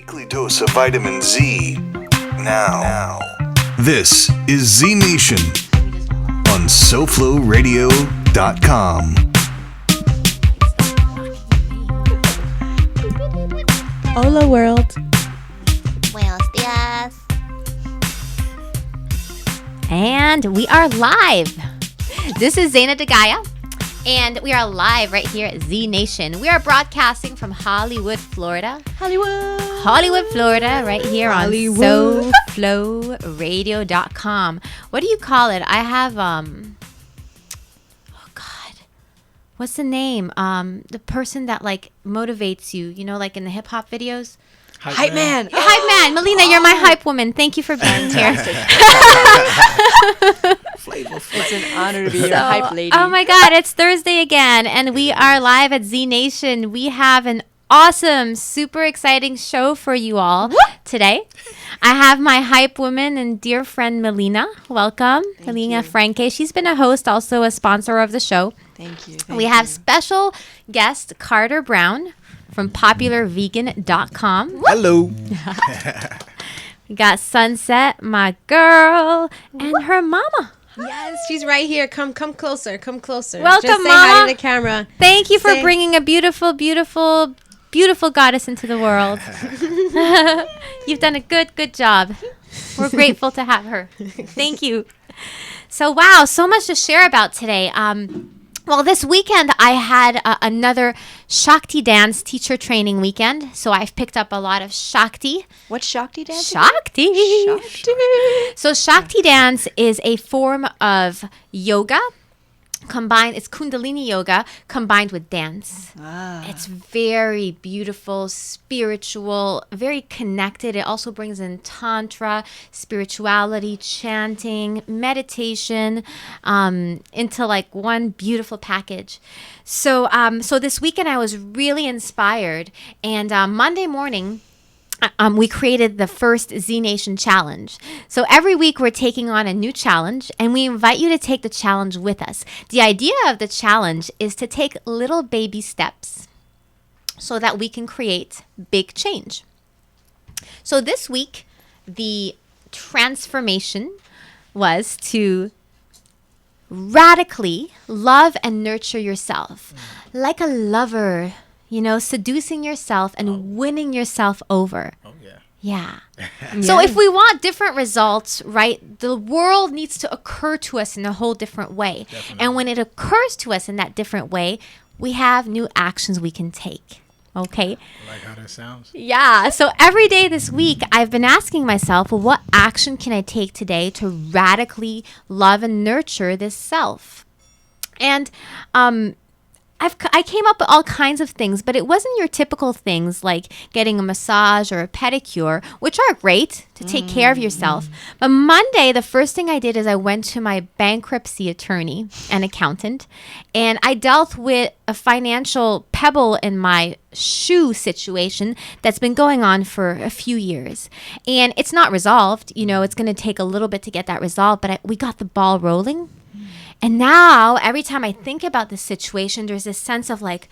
weekly dose of vitamin Z now. This is Z Nation on SoFloRadio.com. Hola world. Buenos dias. And we are live. This is Zayna de Gaia, and we are live right here at Z Nation. We are broadcasting from Hollywood, Florida. Hollywood, Florida, right here on SoFloRadio.com. What do you call it? I have, what's the name? The person that like motivates you, you know, like in the hip hop videos. Hype man. Hype man. Melina, you're my hype woman. Thank you for being here. It's an honor to be your hype lady. Oh my God, it's Thursday again, and we are live at Z Nation. We have an awesome, super exciting show for you all today. I have my hype woman and dear friend Melina. Welcome, Melina Franke. She's been a host, also a sponsor of the show. Thank you. We have special guest Carter Brown from popularvegan.com. Hello. We got Sunset, my girl, and her mama. Yes, she's right here. Come closer. Come closer. Welcome, Just say Mama. hi to the camera. Thank you for bringing a beautiful, beautiful, beautiful goddess into the world. You've done a good job. We're grateful to have her. Thank you. So, wow, so much to share about today. Well, this weekend I had another Shakti dance teacher training weekend. So I've picked up a lot of Shakti. What's Shakti dance? Shakti. So Shakti dance is a form of yoga combined. It's Kundalini yoga combined with dance. It's very beautiful, spiritual, very connected. It also brings in tantra, spirituality, chanting, meditation, into like one beautiful package. So this weekend I was really inspired, and Monday morning, we created the first Z Nation challenge. So every week we're taking on a new challenge, and we invite you to take the challenge with us. The idea of the challenge is to take little baby steps so that we can create big change. So this week, the transformation was to radically love and nurture yourself like a lover. You know, seducing yourself and winning yourself over. Oh, yeah. Yeah. So if we want different results, right, the world needs to occur to us in a whole different way. Definitely. And when it occurs to us in that different way, we have new actions we can take. Okay? I like how that sounds. Yeah. So every day this week, I've been asking myself, well, what action can I take today to radically love and nurture this self? And, I came up with all kinds of things, but it wasn't your typical things like getting a massage or a pedicure, which are great to take care of yourself. But Monday, the first thing I did is I went to my bankruptcy attorney and accountant, and I dealt with a financial pebble in my shoe situation that's been going on for a few years. And it's not resolved. You know, it's going to take a little bit to get that resolved, but we got the ball rolling. And now, every time I think about this situation, there's this sense of like,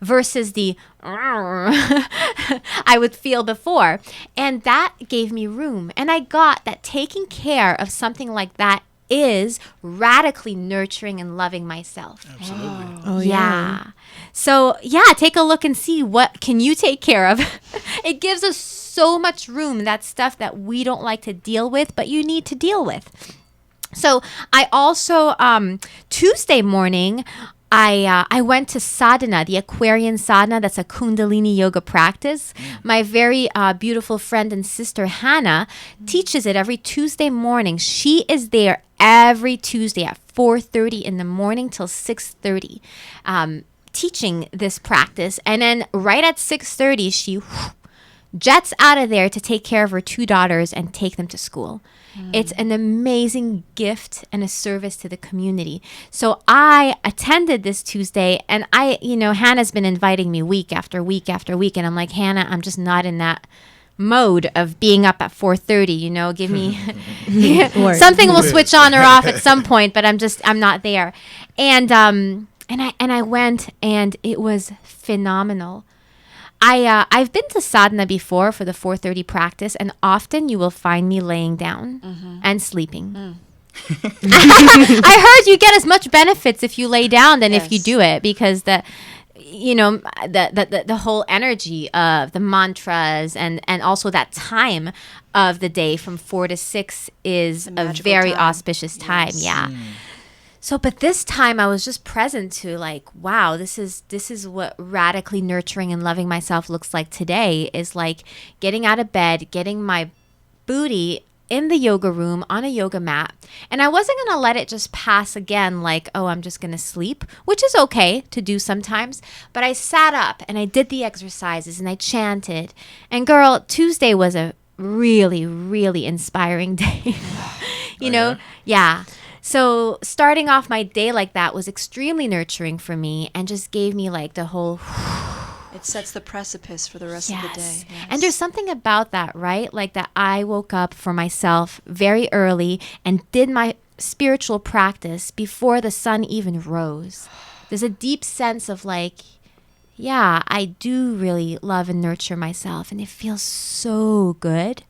versus the I would feel before. And that gave me room. And I got that taking care of something like that is radically nurturing and loving myself. Absolutely. Oh, Yeah. So, yeah, take a look and see what can you take care of. It gives us so much room, that stuff that we don't like to deal with, but you need to deal with. So I also, Tuesday morning, I went to sadhana, the Aquarian sadhana. That's a Kundalini yoga practice. My very beautiful friend and sister, Hannah, teaches it every Tuesday morning. She is there every Tuesday at 4:30 in the morning till 6:30, teaching this practice. And then right at 6:30, she jets out of there to take care of her two daughters and take them to school. It's an amazing gift and a service to the community. So I attended this Tuesday, and Hannah's been inviting me week after week after week, and I'm like, Hannah, I'm just not in that mode of being up at 4:30. Give me something will switch on or off at some point, but I'm not there. And I went, and it was phenomenal. I've been to sadhana before for the 4:30 practice, and often you will find me laying down and sleeping. I heard you get as much benefits if you lay down than if you do it, because the whole energy of the mantras and also that time of the day from 4 to 6 is a very auspicious time. Yeah. So, but this time I was just present to like, wow, this is what radically nurturing and loving myself looks like today, is like getting out of bed, getting my booty in the yoga room on a yoga mat. And I wasn't going to let it just pass again like, oh, I'm just going to sleep, which is okay to do sometimes. But I sat up and I did the exercises and I chanted. And girl, Tuesday was a really, really inspiring day. you know? Yeah. So starting off my day like that was extremely nurturing for me and just gave me like the whole... It sets the precipice for the rest of the day. Yes. And there's something about that, right? Like that I woke up for myself very early and did my spiritual practice before the sun even rose. There's a deep sense of like, yeah, I do really love and nurture myself, and it feels so good.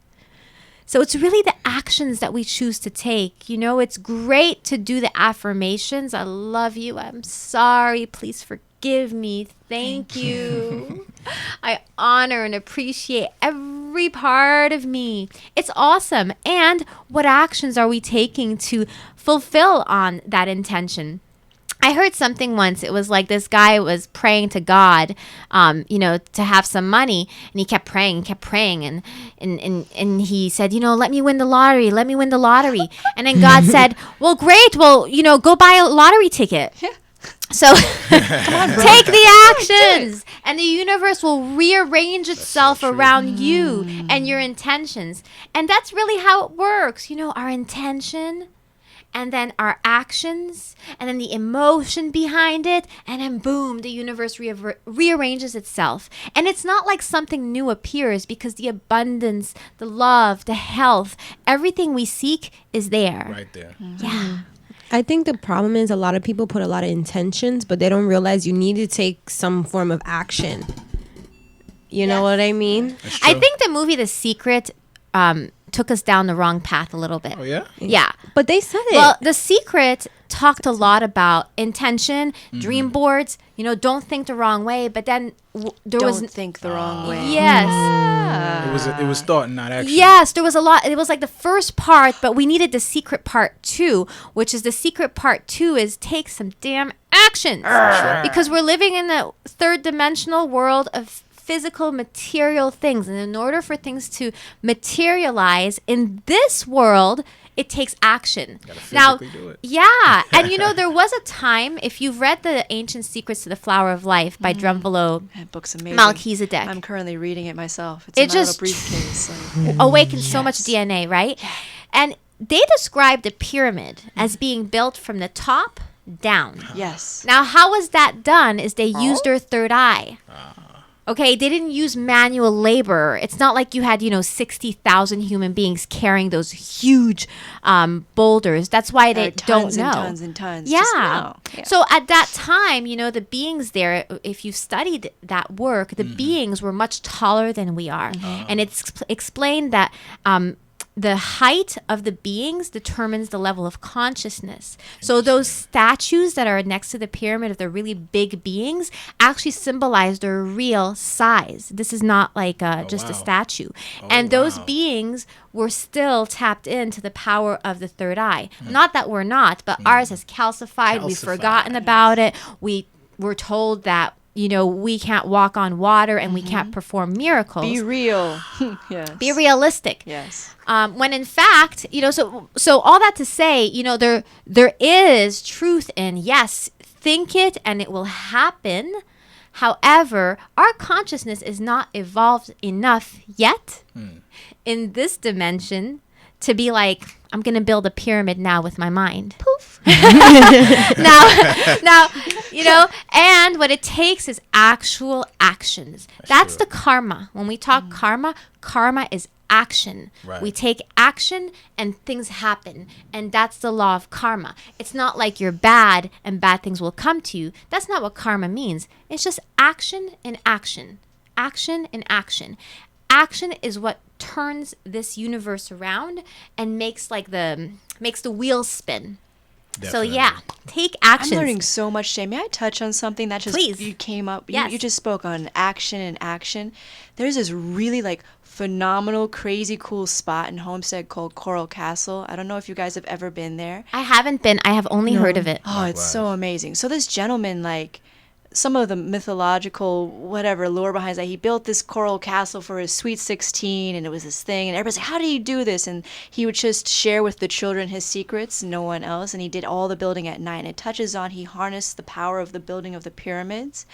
So it's really the actions that we choose to take. You know, it's great to do the affirmations. I love you. I'm sorry. Please forgive me. Thank you. I honor and appreciate every part of me. It's awesome. And what actions are we taking to fulfill on that intention? I heard something once. It was like this guy was praying to God, to have some money, and he kept praying, and he said, let me win the lottery, and then God said, well, great, well, go buy a lottery ticket. So take the actions, and the universe will rearrange itself around you and your intentions, and that's really how it works. Our intention, and then our actions, and then the emotion behind it, and then boom, the universe rearranges itself. And it's not like something new appears, because the abundance, the love, the health, everything we seek is there. Right there. Yeah. I think the problem is a lot of people put a lot of intentions, but they don't realize you need to take some form of action. You know what I mean? I think the movie The Secret took us down the wrong path a little bit. Oh, yeah? Yeah. But they said it. Well, The Secret talked a lot about intention, dream boards, don't think the wrong way, but then Don't think the wrong way. Yes. It was thought, not action. Yes, there was a lot. It was like the first part, but we needed the secret part 2, which is the secret part 2 is take some damn action. Because we're living in the third dimensional world of physical material things, and in order for things to materialize in this world, it takes action. Now, do it. Yeah, and there was a time, if you've read The Ancient Secrets to the Flower of Life by Drumvalo That book's amazing. Melchizedek. I'm currently reading it myself. It's in my little briefcase. Awakens so much DNA, right? And they described the pyramid as being built from the top down. Yes. Now, how was that done is they used their third eye. Okay, they didn't use manual labor. It's not like you had, 60,000 human beings carrying those huge boulders. That's why they don't know. Tons and tons. Yeah. So at that time, the beings there, if you've studied that work, the beings were much taller than we are. And it's explained that the height of the beings determines the level of consciousness. So those statues that are next to the pyramid of the really big beings actually symbolize their real size. This is not like just a statue. And those beings were still tapped into the power of the third eye. Not that we're not, but ours has calcified. We've forgotten about it. We were told that we can't walk on water and we can't perform miracles. Be real. Yes. Be realistic. Yes. When in fact, so all that to say, there is truth in, yes, think it and it will happen. However, our consciousness is not evolved enough yet in this dimension to be like, I'm going to build a pyramid now with my mind. Poof. now, and what it takes is actual actions. That's the karma. When we talk karma is action. Right. We take action and things happen. And that's the law of karma. It's not like you're bad and bad things will come to you. That's not what karma means. It's just action and action. action and action. Action is what turns this universe around and makes the wheels spin. Definitely. So yeah, take action. I'm learning so much today. May I touch on something that just Please. you came up? Yes. You just spoke on action and action. There's this really phenomenal, crazy, cool spot in Homestead called Coral Castle. I don't know if you guys have ever been there. I haven't been. I have only heard of it. Oh, it's so amazing. So this gentleman, some of the mythological whatever lore behind that, he built this coral castle for his sweet 16, and it was this thing, and everybody's like, how did he do this? And he would just share with the children his secrets, no one else, and he did all the building at night. And it touches on, he harnessed the power of the building of the pyramids,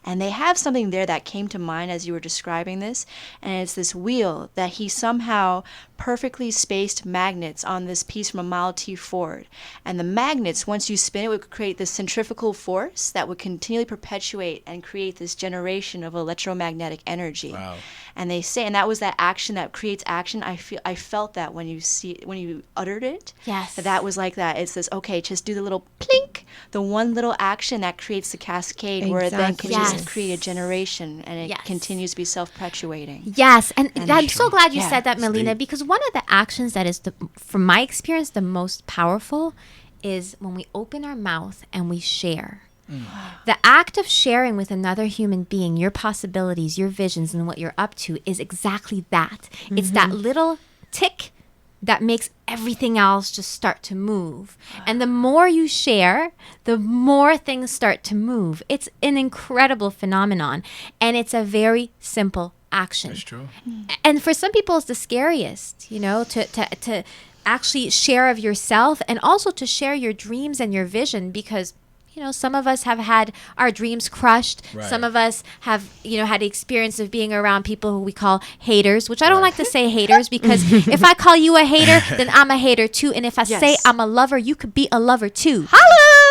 and they have something there that came to mind as you were describing this, and it's this wheel that he somehow perfectly spaced magnets on this piece from a Model T Ford. And the magnets, once you spin it, would create this centrifugal force that would continually perpetuate and create this generation of electromagnetic energy. Wow. And they say, and that was that action that creates action. I felt that when you uttered it. Yes. That was like that. It says, okay, just do the little plink, the one little action that creates the cascade, where it then can Exactly. just create a generation, and it Yes. continues to be self-perpetuating. Yes, and And I'm so glad you yeah, said that, Melina, deep. because one of the actions that is, from my experience, the most powerful is when we open our mouth and we share. The act of sharing with another human being your possibilities, your visions, and what you're up to is exactly that. It's that little tick that makes everything else just start to move. And the more you share, the more things start to move. It's an incredible phenomenon, and it's a very simple action. That's true. And for some people, it's the scariest, to actually share of yourself, and also to share your dreams and your vision, because some of us have had our dreams crushed. Right. Some of us have, had the experience of being around people who we call haters, which I don't like to say haters, because if I call you a hater, then I'm a hater too. And if I Yes. say I'm a lover, you could be a lover too.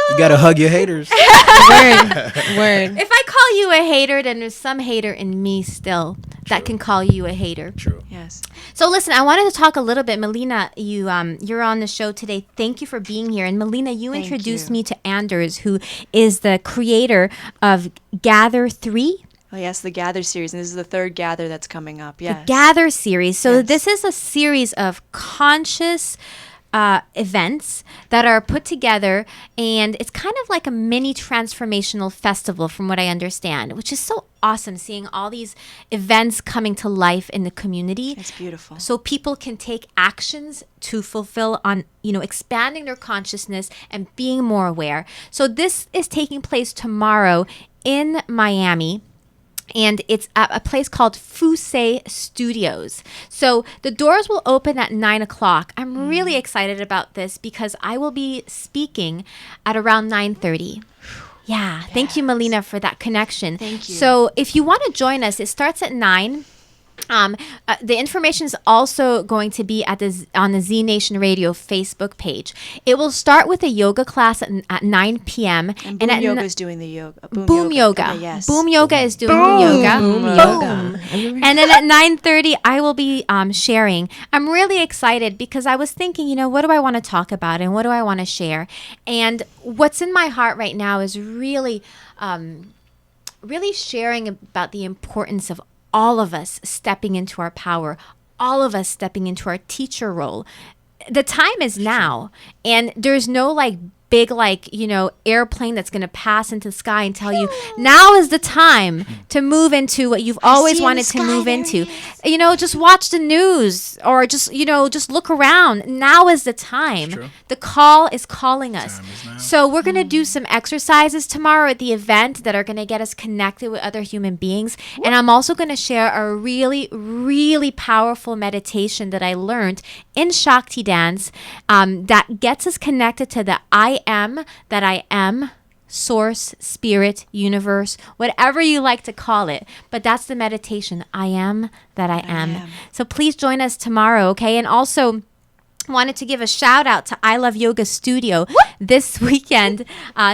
You gotta hug your haters. Word. If I call you a hater, then there's some hater in me still that can call you a hater. True. Yes. So listen, I wanted to talk a little bit. Melina, you're on the show today. Thank you for being here. And Melina, you Thank introduced you. me to Anders, who is the creator of Gather 3. Oh, yes, the Gather series, and this is the third Gather that's coming up. Yes. Gather series. So Yes. this is a series of conscious events that are put together, and it's kind of like a mini transformational festival, from what I understand, which is so awesome, seeing all these events coming to life in the community. It's beautiful. So people can take actions to fulfill on, expanding their consciousness and being more aware. So this is taking place tomorrow in Miami. And it's at a place called Fusei Studios. So the doors will open at 9 o'clock. I'm really excited about this because I will be speaking at around 9:30. Yeah. Thank you, Melina, for that connection. Thank you. So if you want to join us, it starts at 9. The information is also going to be on the Z Nation Radio Facebook page. It will start with a yoga class at 9 p.m. And Boom Yoga is doing the yoga. Boom Yoga. Okay, yes. Boom Yoga is doing the yoga. Boom Boom. yoga. And then at 9:30, I will be sharing. I'm really excited because I was thinking, what do I want to talk about and what do I want to share? And what's in my heart right now is really, really sharing about the importance of all of us stepping into our power, all of us stepping into our teacher role. The time is now, and there's no big airplane that's going to pass into the sky and tell you now is the time to move into what you've always wanted to move into. Just watch the news, or just look around. Now is the time. True. The call is calling us. Time is now. So we're going to do some exercises tomorrow at the event that are going to get us connected with other human beings. And I'm also going to share a really, really powerful meditation that I learned in Shakti dance that gets us connected to the I am that I am, source, spirit, universe, whatever you like to call it. But that's the meditation. I am that I am. So please join us tomorrow, okay? And also, wanted to give a shout out to I Love Yoga Studio. This weekend,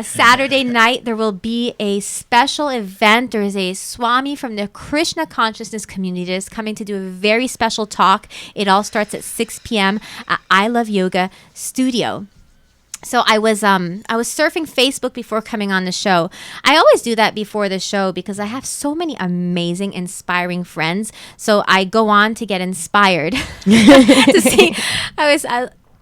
Saturday night, there will be a special event. There is a Swami from the Krishna consciousness community that is coming to do a very special talk. It all starts at 6 p.m. at I Love Yoga Studio. So I was surfing Facebook before coming on the show. I always do that before the show because I have so many amazing, inspiring friends. So I go on to get inspired to see.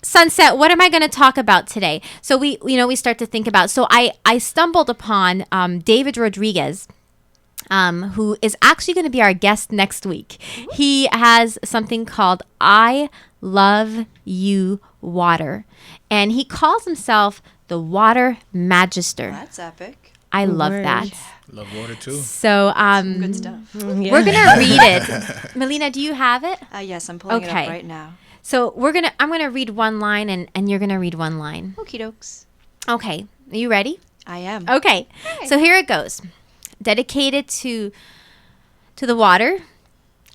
Sunset, what am I going to talk about today? So we start to think about. So I stumbled upon David Rodriguez, who is actually going to be our guest next week. He has something called I Love You Water, and he calls himself the Water Magister. That's epic. I love Word. that. Love water too. So Good stuff. Yeah. we're gonna read it. Melina, do you have it? Yes, I'm pulling it Okay. up right now. So I'm gonna read one line, and you're gonna read one line. Okie dokes. Okay, are you ready? I am. Okay, so here it goes. Dedicated to the water.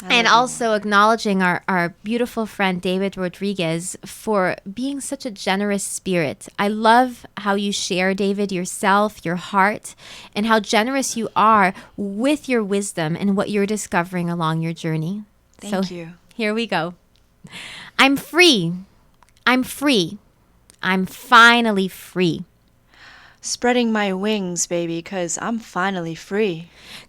And also acknowledging our beautiful friend David Rodriguez for being such a generous spirit. I love how you share, David, yourself, your heart, and how generous you are with your wisdom and what you're discovering along your journey. Thank you. Here we go. I'm free. I'm free. I'm finally free. Spreading my wings, baby, 'cause I'm finally free.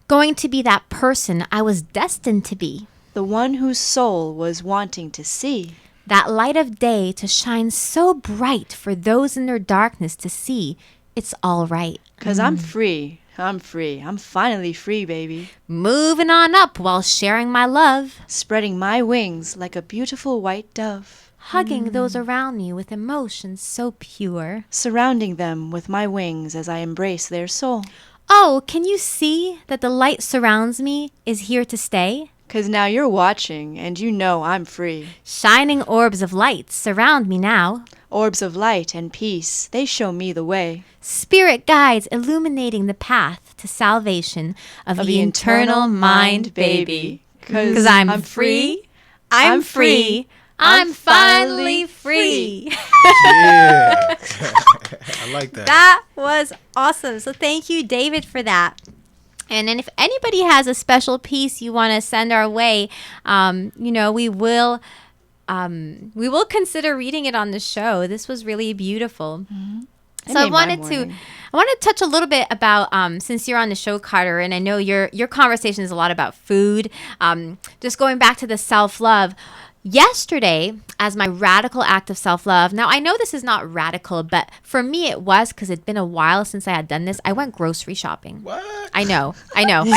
Going to be that person I was destined to be. The one whose soul was wanting to see. That light of day to shine so bright for those in their darkness to see. It's all right. 'Cause I'm free. I'm free. I'm finally free, baby. Moving on up while sharing my love. Spreading my wings like a beautiful white dove. Hugging those around me with emotions so pure. Surrounding them with my wings as I embrace their soul. Oh, can you see that the light surrounds me is here to stay? 'Cause now you're watching and you know I'm free. Shining orbs of light surround me now. Orbs of light and peace, they show me the way. Spirit guides illuminating the path to salvation of the eternal mind, baby. 'Cause I'm free. I'm free. I'm finally free. Yeah. I like that. That was awesome. So thank you, David, for that. And then if anybody has a special piece you want to send our way, we will consider reading it on the show. This was really beautiful. So I wanted to touch a little bit about since you're on the show, Carter, and I know your conversation is a lot about food. Just going back to the self-love. Yesterday, as my radical act of self-love, now I know this is not radical, but for me it was because it'd been a while since I had done this. I went grocery shopping. What? I know. Who I know. does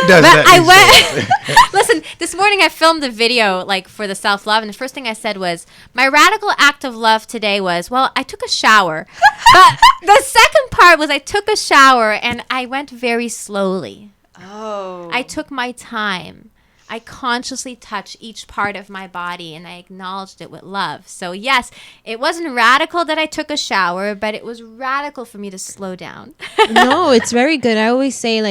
But that I these days? went. Listen, this morning I filmed a video for the self-love, and the first thing I said was, my radical act of love today was, well, I took a shower. But the second part was I took a shower and I went very slowly. Oh. I took my time. I consciously touched each part of my body and I acknowledged it with love. So yes, it wasn't radical that I took a shower, but it was radical for me to slow down. No, it's very good. I always say,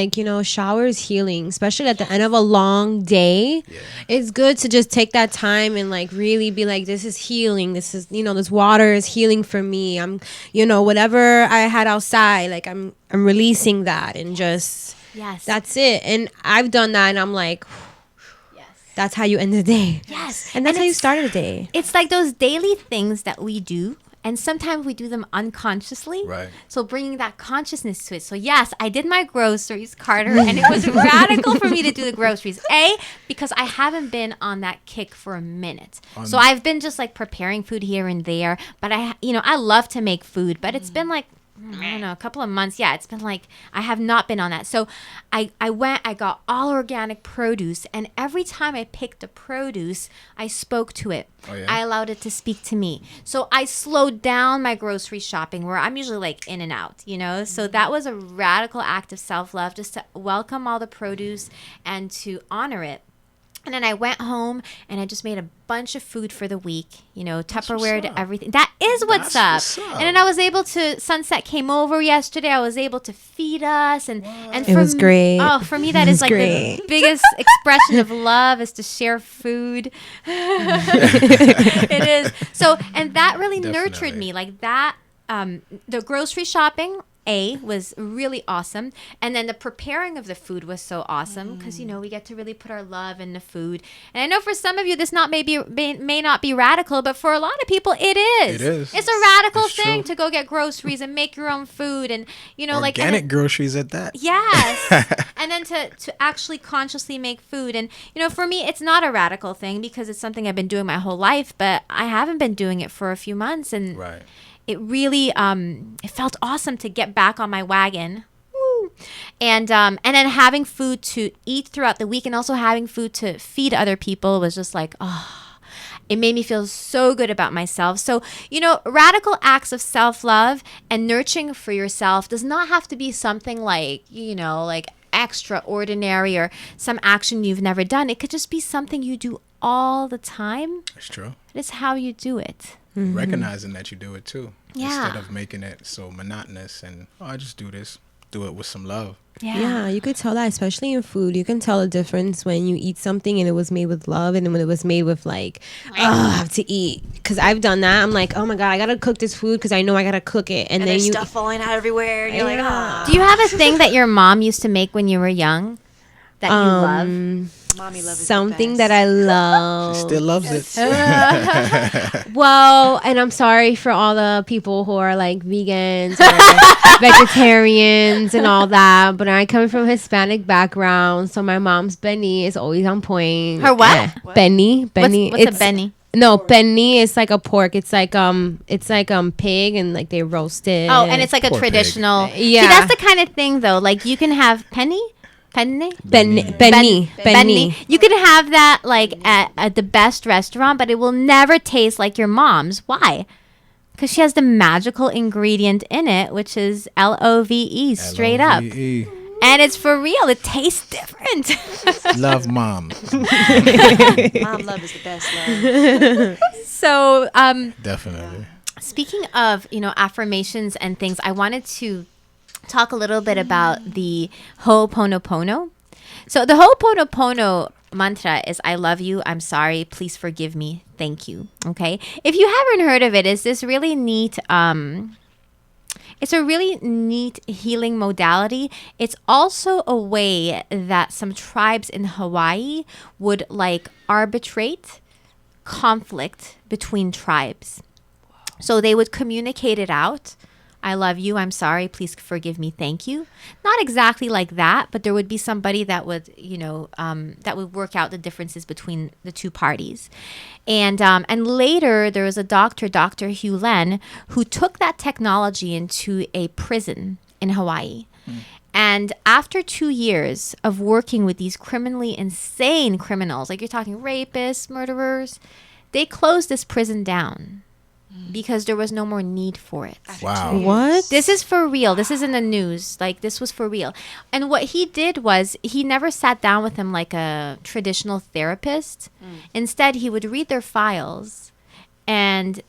shower is healing, especially at the end of a long day. Yeah. It's good to just take that time and really be like, this is healing. This is, this water is healing for me. I'm, whatever I had outside, I'm releasing that and just, Yes. that's it. And I've done that and I'm like, that's how you end the day. Yes. And that's how you start the day. It's like those daily things that we do. And sometimes we do them unconsciously. Right. So bringing that consciousness to it. So yes, I did my groceries, Carter, and it was radical for me to do the groceries. Because I haven't been on that kick for a minute. So I've been just preparing food here and there. But I love to make food. But it's been I don't know, a couple of months. Yeah, it's been I have not been on that. So I got all organic produce, and every time I picked a produce, I spoke to it. Oh, yeah? I allowed it to speak to me. So I slowed down my grocery shopping where I'm usually in and out, So that was a radical act of self-love, just to welcome all the produce and to honor it. And then I went home and I just made a bunch of food for the week, Tupperware to everything. That is what's up. And then I was able to, Sunset came over yesterday. I was able to feed us. And It was great. Oh, for me, that is great. the biggest expression of love is to share food. It is. So, and that really nurtured Definitely. me that. The grocery shopping was really awesome. And then the preparing of the food was so awesome because, we get to really put our love in the food. And I know for some of you, this may not be radical, but for a lot of people, it is. It is. It's a radical It's thing true. to go get groceries and make your own food. And, Organic groceries at that. Yes. And then to actually consciously make food. And, for me, it's not a radical thing because it's something I've been doing my whole life, but I haven't been doing it for a few months. And Right. it really, it felt awesome to get back on my wagon. Woo. And then having food to eat throughout the week and also having food to feed other people was just like, it made me feel so good about myself. So, radical acts of self-love and nurturing for yourself does not have to be something like, like extraordinary or some action you've never done. It could just be something you do all the time. That's true. It's how you do it. Recognizing that you do it too. Yeah. Instead of making it so monotonous and, I just do this. Do it with some love. Yeah, you could tell that, especially in food. You can tell the difference when you eat something and it was made with love and when it was made with like, I have to eat. Because I've done that. I'm like, oh my God, I got to cook this food because I know I got to cook it. And then there's you stuff falling out everywhere. And you're like, ah. Do you have a thing that your mom used to make when you were young that you love? Mommy love is something the that best. I love. She still loves it. Well, and I'm sorry for all the people who are like vegans or vegetarians and all that, but I come from Hispanic background, so my mom's Benny is always on point. Her what? What? Benny. What's a Benny? No, Benny is like a pork. It's like pig and like they roast it. Oh, and it's like a Poor pig. traditional. Yeah. See, that's the kind of thing though. Like you can have Benny. Benny. You can have that like at the best restaurant, but it will never taste like your mom's. Why? Because she has the magical ingredient in it, which is LOVE, straight up. LOVE. And it's for real. It tastes different. Love mom. Mom love is the best love. So, Definitely. speaking of, affirmations and things, I wanted to talk a little bit about the Ho'oponopono. So the Ho'oponopono mantra is I love you, I'm sorry, please forgive me, thank you. Okay? If you haven't heard of it, it's this really neat it's a really neat healing modality. It's also a way that some tribes in Hawaii would like arbitrate conflict between tribes. So they would communicate it out. I love you. I'm sorry. Please forgive me. Thank you. Not exactly like that, but there would be somebody that would, that would work out the differences between the two parties. And later there was a doctor, Dr. Hugh Len, who took that technology into a prison in Hawaii. And after 2 years of working with these criminally insane criminals, like you're talking rapists, murderers, they closed this prison down. Because there was no more need for it. Wow. What? This is for real. This is in the news. Like, this was for real. And what he did was he never sat down with them like a traditional therapist. Instead, he would read their files and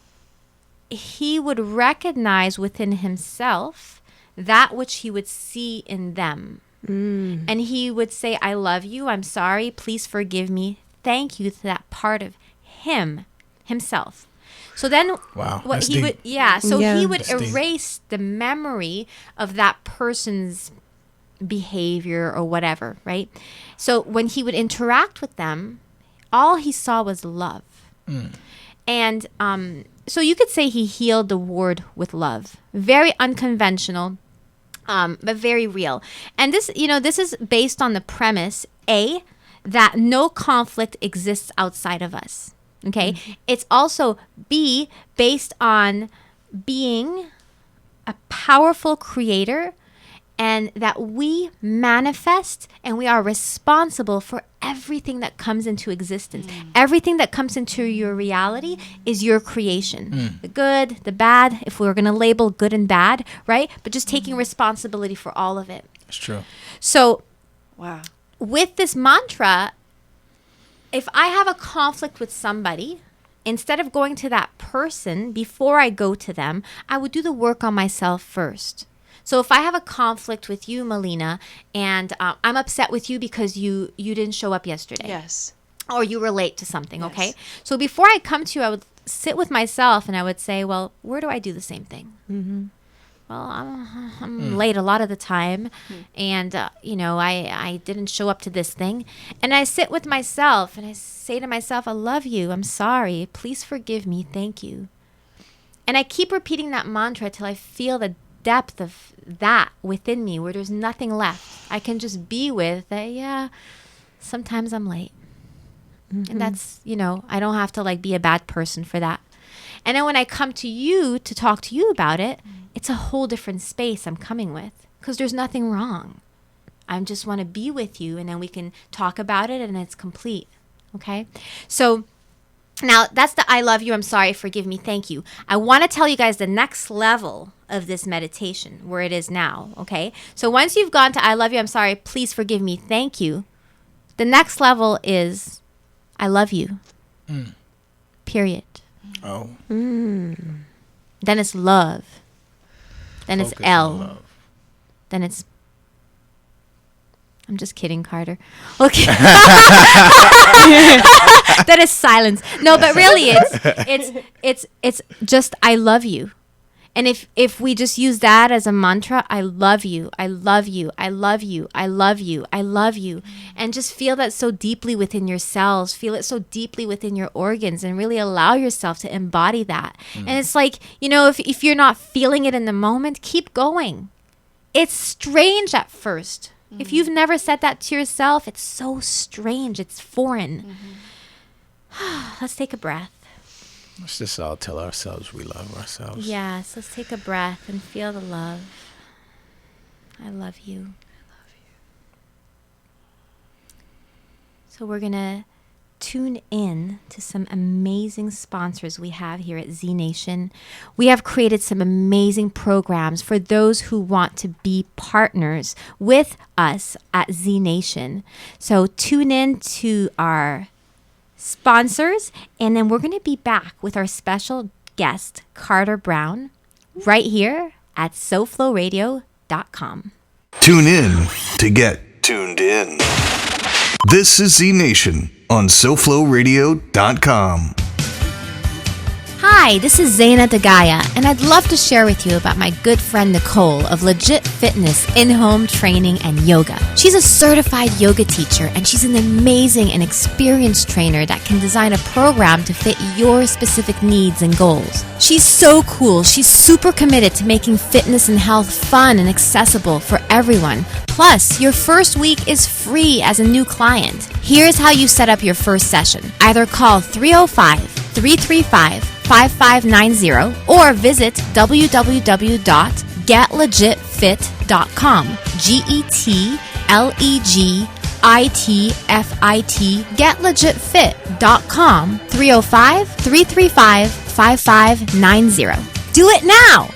he would recognize within himself that which he would see in them. And he would say, I love you. I'm sorry. Please forgive me. Thank you to that part of himself. So then Wow, what that's he deep. would he would That's deep. erase the memory of that person's behavior or whatever, right? So when he would interact with them, all he saw was love. And so you could say he healed the ward with love. Very unconventional, but very real. And this, this is based on the premise, A, that no conflict exists outside of us. Okay. It's also B, based on being a powerful creator and that we manifest and we are responsible for everything that comes into existence. Everything that comes into your reality is your creation. The good, the bad, if we were going to label good and bad, right? But just taking responsibility for all of it. It's true. So Wow. with this mantra, if I have a conflict with somebody, instead of going to that person before I go to them, I would do the work on myself first. So if I have a conflict with you, Melina, and I'm upset with you because you didn't show up yesterday. Yes. Or you were late to something, Yes. okay? So before I come to you, I would sit with myself and I would say, well, where do I do the same thing? well, I'm late a lot of the time, and I didn't show up to this thing, and I sit with myself and I say to myself, I love you, I'm sorry, please forgive me, thank you. And I keep repeating that mantra till I feel the depth of that within me, where there's nothing left. I can just be with that. Yeah, sometimes I'm late, and that's, I don't have to be a bad person for that. And then when I come to you to talk to you about it, it's a whole different space I'm coming with, because there's nothing wrong. I just want to be with you, and then we can talk about it, and it's complete. Okay? So now that's the I love you, I'm sorry, forgive me, thank you. I want to tell you guys the next level of this meditation, where it is now. Okay? So once you've gone to I love you, I'm sorry, please forgive me, thank you, the next level is I love you. Period. Oh. Then it's love. Then Focus it's on L. love. Then it's... I'm just kidding, Carter. Okay. That is silence. No, but really, it's just I love you. And if we just use that as a mantra, I love you, I love you, I love you, I love you, I love you, and just feel that so deeply within your cells, feel it so deeply within your organs, and really allow yourself to embody that. And it's like, if you're not feeling it in the moment, keep going. It's strange at first. If you've never said that to yourself, it's so strange. It's foreign. Let's take a breath. Let's just all tell ourselves we love ourselves. Yes, let's take a breath and feel the love. I love you. I love you. So we're going to tune in to some amazing sponsors we have here at Z Nation. We have created some amazing programs for those who want to be partners with us at Z Nation. So tune in to our sponsors, and then we're going to be back with our special guest, Carter Brown, right here at SoFloRadio.com. Tune in to get tuned in. This is Z Nation on SoFloRadio.com. Hi, this is Zayna the Gaia, and I'd love to share with you about my good friend Nicole of Legit Fitness in-home training and yoga. She's a certified yoga teacher, and she's an amazing and experienced trainer that can design a program to fit your specific needs and goals. She's so cool. She's super committed to making fitness and health fun and accessible for everyone. Plus, your first week is free as a new client. Here's how you set up your first session. Either call 305-335-5590 or visit www.getlegitfit.com. GETLEGITFIT. Getlegitfit.com. 305-335-5590. Do it now!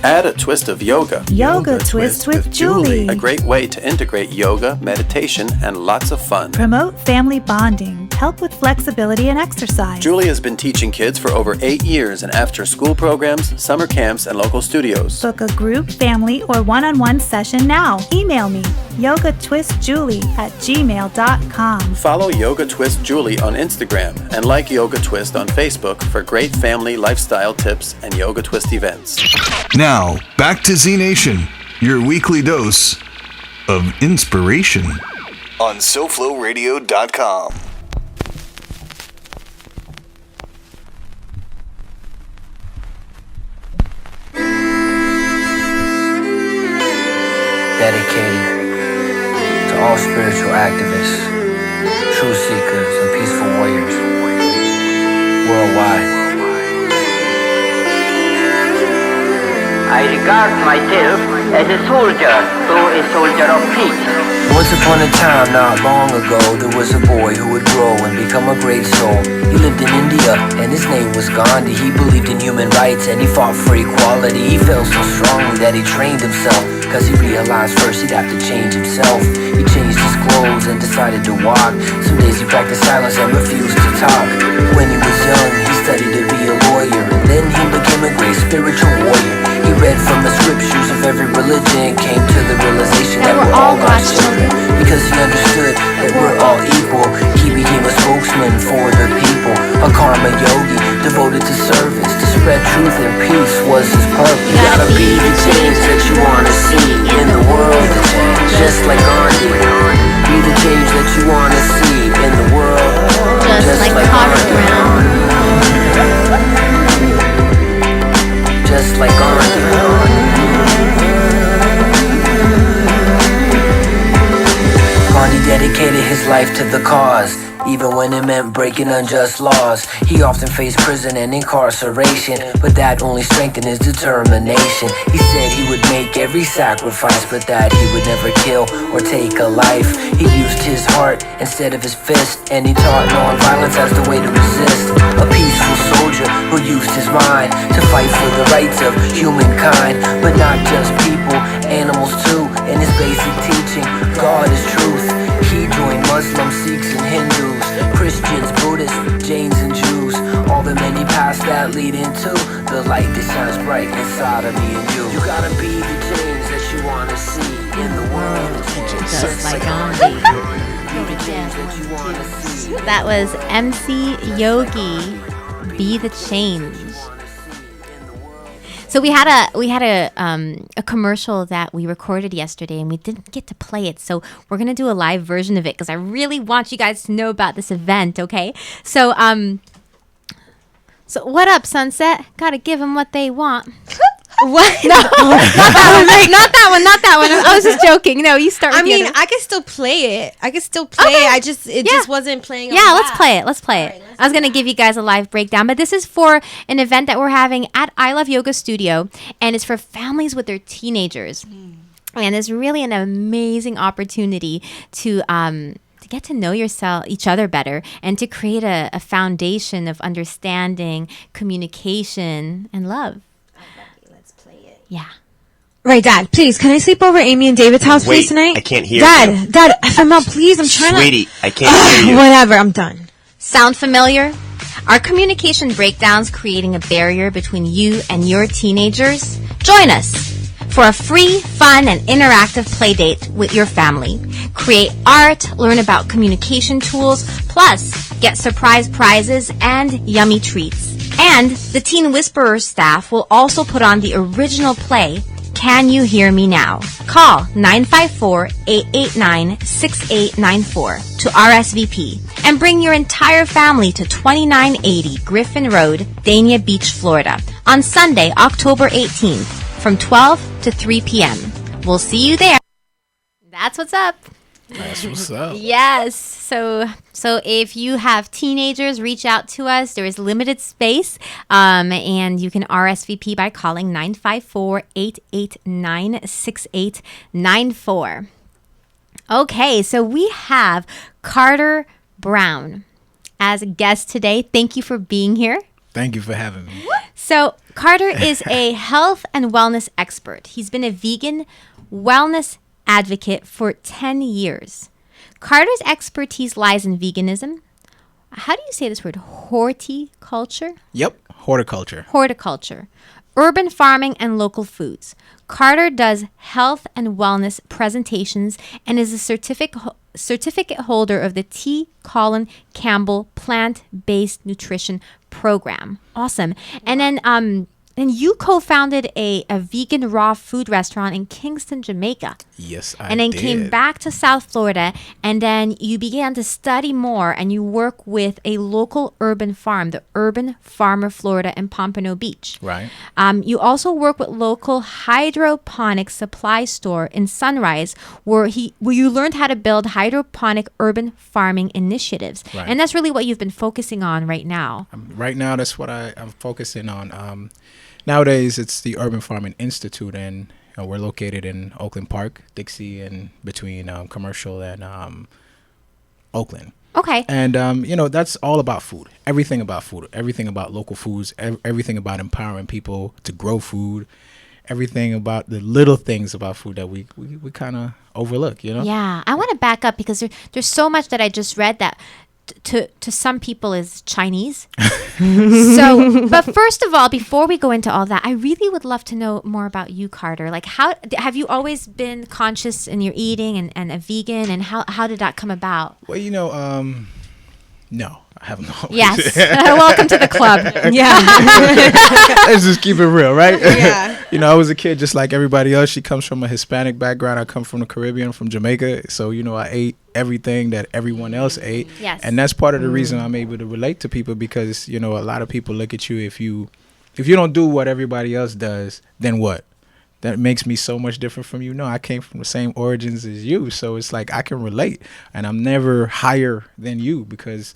Add a twist of yoga. Yoga Twist with Julie. A great way to integrate yoga, meditation, and lots of fun. Promote family bonding. Help with flexibility and exercise. Julie has been teaching kids for over 8 years in after-school programs, summer camps, and local studios. Book a group, family, or one-on-one session now. Email me, yogatwistjulie@gmail.com. Follow Yoga Twist Julie on Instagram and like Yoga Twist on Facebook for great family lifestyle tips and Yoga Twist events. Now, back to Z Nation, your weekly dose of inspiration on SoFloRadio.com. Dedicated to all spiritual activists, truth seekers, and peaceful warriors worldwide. I regard myself as a soldier, though a soldier of peace. Once upon a time, not long ago, there was a boy who would grow and become a great soul. He lived in India, and his name was Gandhi. He believed in human rights, and he fought for equality. He felt so strongly that he trained himself, cause he realized first he'd have to change himself. He changed his clothes and decided to walk. Some days he practiced silence and refused to talk. When he was young, he studied to be a lawyer, and then he became a great spiritual warrior. He read from the scriptures of every religion, came to the realization that we're all God's children. Because he understood that we're all equal, he became a spokesman for the people, a karma yogi devoted to service, to spread truth and peace was his purpose. You gotta be the change that you wanna see in the world, just like Gandhi. Be the change that you wanna see in the world, just like Gandhi. Just like Gandhi. Gandhi dedicated his life to the cause, even when it meant breaking unjust laws. He often faced prison and incarceration, but that only strengthened his determination. He said he would make every sacrifice, but that he would never kill or take a life. He used his heart instead of his fist, and he taught non-violence as the way to resist. A peaceful soldier who used his mind to fight for the rights of humankind, but not just people, animals too. In his basic teaching, God is truth. He joined Muslims, Sikhs, and Hindus, Christians, Buddhists, Jains, and Jews. All the many paths that lead into the light that shines bright inside of me and you. You gotta be the change that you wanna see in the world, just like Gandhi. Be the change that you wanna see. That was MC Yogi, Be the Change. So we had a commercial that we recorded yesterday, and we didn't get to play it. So we're gonna do a live version of it because I really want you guys to know about this event. Okay, so so what up, Sunset? Gotta give them what they want. What? No, not that one. I was just joking. No, you start with the other. I can still play it. It just wasn't playing. Yeah, let's play it. Right, I was going to give you guys a live breakdown, but this is for an event that we're having at I Love Yoga Studio, and it's for families with their teenagers. And it's really an amazing opportunity to get to know each other better, and to create a foundation of understanding, communication, and love. Yeah. Right, Dad, please, can I sleep over Amy and David's house, please, tonight? I can't hear you. Dad, FML, please, I'm trying Sweetie, I can't hear you. Whatever, I'm done. Sound familiar? Are communication breakdowns creating a barrier between you and your teenagers? Join us for a free, fun, and interactive play date with your family. Create art, learn about communication tools, plus get surprise prizes and yummy treats. And the Teen Whisperers staff will also put on the original play, Can You Hear Me Now? Call 954-889-6894 to RSVP and bring your entire family to 2980 Griffin Road, Dania Beach, Florida on Sunday, October 18th from 12 to 3 p.m. We'll see you there. That's what's up. That's what's up. Yes. So if you have teenagers, reach out to us. There is limited space, and you can RSVP by calling 954-889-6894. Okay, so we have Carter Brown as a guest today. Thank you for being here. Thank you for having me. So Carter is a health and wellness expert. He's been a vegan wellness advocate for 10 years. Carter's expertise lies in veganism. How do you say this word? Horticulture? Yep, horticulture. Horticulture. Urban farming and local foods. Carter does health and wellness presentations and is a certificate holder of the T. Colin Campbell Plant-Based Nutrition Program. Awesome. And then you co-founded a vegan raw food restaurant in Kingston, Jamaica. Yes, I did. And then came back to South Florida, and then you began to study more, and you work with a local urban farm, the Urban Farmer Florida in Pompano Beach. Right. You also work with local hydroponic supply store in Sunrise, where you learned how to build hydroponic urban farming initiatives. Right. And that's really what you've been focusing on right now. Right now, that's what I'm focusing on. Nowadays, it's the Urban Farming Institute, and we're located in Oakland Park, Dixie, and between Commercial and Oakland. Okay. And, that's all about food. Everything about food. Everything about local foods. Everything about empowering people to grow food. Everything about the little things about food that we kind of overlook, Yeah. I want to back up because there's so much that I just read that to some people is Chinese. But first of all, before we go into all that, I really would love to know more about you, Carter. Like, how have you always been conscious in your eating and a vegan, and how did that come about? Well, No, I haven't always. Yes. Welcome to the club. Yeah. Let's just keep it real, right? Yeah. You know, I was a kid just like everybody else. She comes from a Hispanic background. I come from the Caribbean, from Jamaica. So, you know, I ate everything that everyone else ate. Yes. And that's part of the reason I'm able to relate to people, because, you know, a lot of people look at you, if you don't do what everybody else does, then what? That makes me so much different from you. No, I came from the same origins as you. So it's like I can relate, and I'm never higher than you because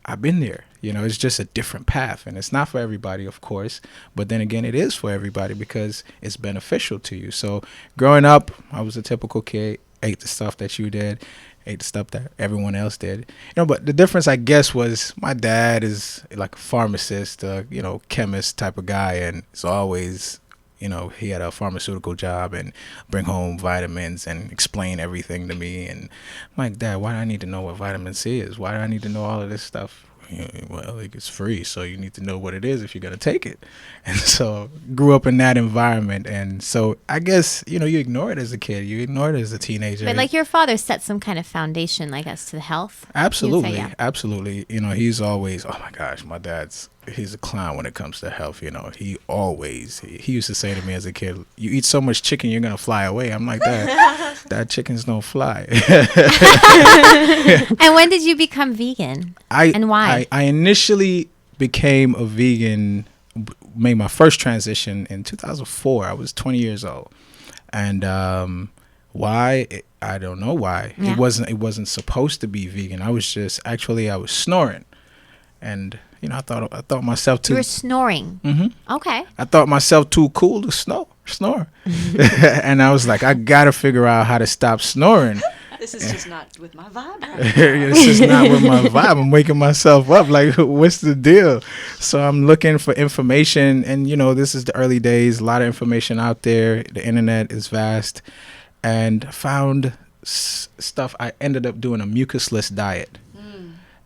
I've been there. You know, it's just a different path, and it's not for everybody, of course. But then again, it is for everybody because it's beneficial to you. So growing up, I was a typical kid, ate the stuff that you did, ate the stuff that everyone else did. You know, but the difference, I guess, was my dad is like a pharmacist, you know, chemist type of guy, and it's always, you know, he had a pharmaceutical job and bring home vitamins and explain everything to me. And I'm like, Dad, why do I need to know what vitamin C is? Why do I need to know all of this stuff? Well, like, it's free, so you need to know what it is if you're going to take it. And so grew up in that environment. And so I guess, you know, you ignore it as a kid. You ignore it as a teenager. But like your father set some kind of foundation, like as to the health. Absolutely. You'd say, yeah. Absolutely. You know, he's always, oh my gosh, my dad's, he's a clown when it comes to health. You know, he used to say to me as a kid, you eat so much chicken, you're going to fly away. I'm like, that chickens don't fly. And when did you become vegan? And why? I initially became a vegan, made my first transition in 2004. I was 20 years old. And why? I don't know why. Yeah. It wasn't supposed to be vegan. I was snoring. And you know, I thought myself too. You were snoring. Mm-hmm. Okay. I thought myself too cool to snore. And I was like, I gotta figure out how to stop snoring. This is just not with my vibe. This is not with my vibe. I'm waking myself up. Like, what's the deal? So I'm looking for information, and you know, this is the early days. A lot of information out there. The internet is vast, and found stuff. I ended up doing a mucusless diet.